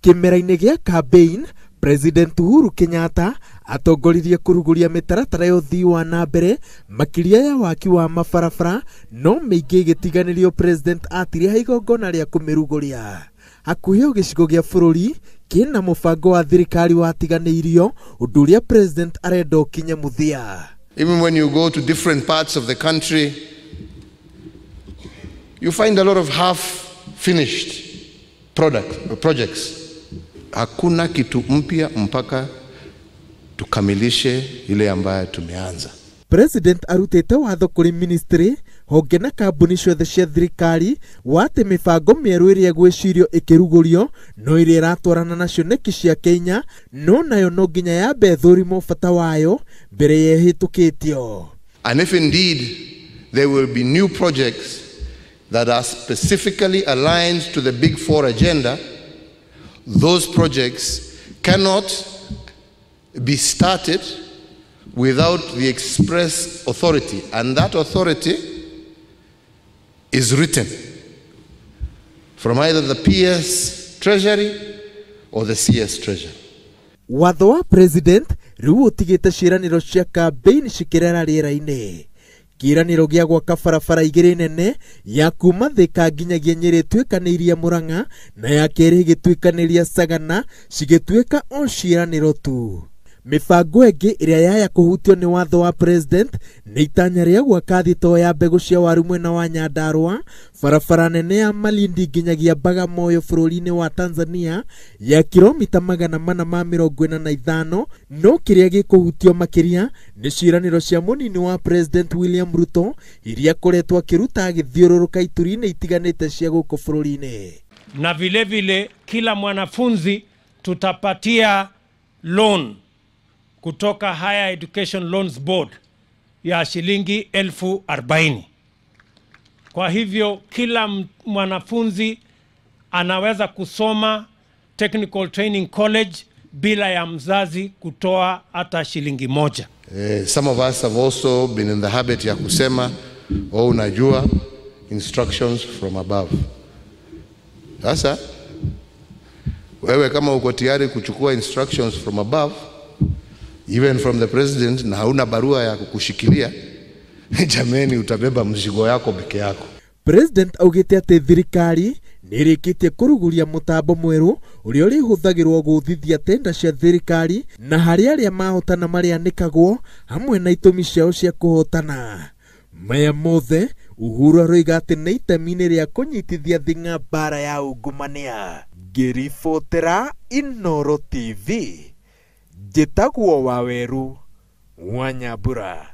Kimera-inĩ gĩa campaign, President Uhuru Kenyatta atongoririe kuruguria mitaratara ya uthii wa na mbere makiria ya waki wa mabarabara, no mĩingĩ gĩtiganĩrio President atire haigongona rĩa kũmĩruguria. Hakuhĩ gĩcigo gĩa bũrũri kĩna mũbango wa thirikari watiganĩirio, ũndũ ũrĩa President arenda ũkinye mũthia. Even when you go to different parts of the country, you find a lot of half-finished projects. Hakuna kitu mpya mpaka tukamilishe ile ambayo tumeanza. President arutete watho kuri ministry, honge na kambuni ciothe cia thirikari wate mibango mĩerũ ĩrĩa gwĩcirio ĩkĩrugurio no ĩrĩa ĩratwarana na cioneki cia Kenya, no nayo no nginya yambe thũrimwo bata wayo mbere yehĩtũkĩtio. And if indeed there will be new projects that are specifically aligned to the Big Four agenda, those projects cannot be started without the express authority, and that authority is written from either the PS Treasury or the CS Treasury. Watho wa President rĩu ũtigĩte ciĩranĩro cia campaign cikĩrera rĩera-inĩ. Kĩĩranĩro gĩa gwaka barabara igĩrĩ nene ya kuma Thika nginyagia Nyeri ĩtuĩkanĩirie Murang'a na ya kerĩ ĩgĩtuĩkanĩria Sagana cigĩtuĩka o ciĩranĩro tu. Mibango ĩngĩ ĩrĩa yaya kũhutio nĩ watho wa President nĩ itanya rĩa gwaka thitoo ya mbegũ cia waru mwena wa Nyandarua, barabara nene ya Malindi nginyagia Bagamoyo bũrũri-inĩ wa Tanzania ya kilomita 445, no kĩrĩa gĩkũhutio makĩria nĩ ciĩranĩro cia mũnini wa President William Ruto iria koretwo akĩruta agĩthiũrũrũka ituri-inĩ itiganĩte cia gũkũ bũrũri-inĩ. Na vile vile kila mwanafunzi tutapatia loan kutoka Higher Education Loans Board ya shilingi 40,000. Kwa hivyo kila mwanafunzi anaweza kusoma Technical Training College bila ya mzazi kutoa hata shilingi moja. Some of us have also been in the habit ya kusema unajua instructions from above. Sasa wewe kama uko tayari kuchukua instructions from above, even from the president, na hauna barua ya kukushikilia, jameni utabeba mzigo yako peke yako. President augite ati thirikari nĩrĩkĩtie kũruguria mũtambo mwerũ ũrĩa ũrĩhũthagĩrwo gũthithia tenda cia thirikari na harĩ arĩa mahotana marĩanĩkagwo hamwe na itũmi ciao cia kũhotana. Maya mothe Uhuru aroiga atĩ nĩ itemi-inĩ rĩa kũnyitithia thing'a mbara ya ungumania. Ngĩribotera Inooro TV, Njĩtagwo Waweru wa Nyambura.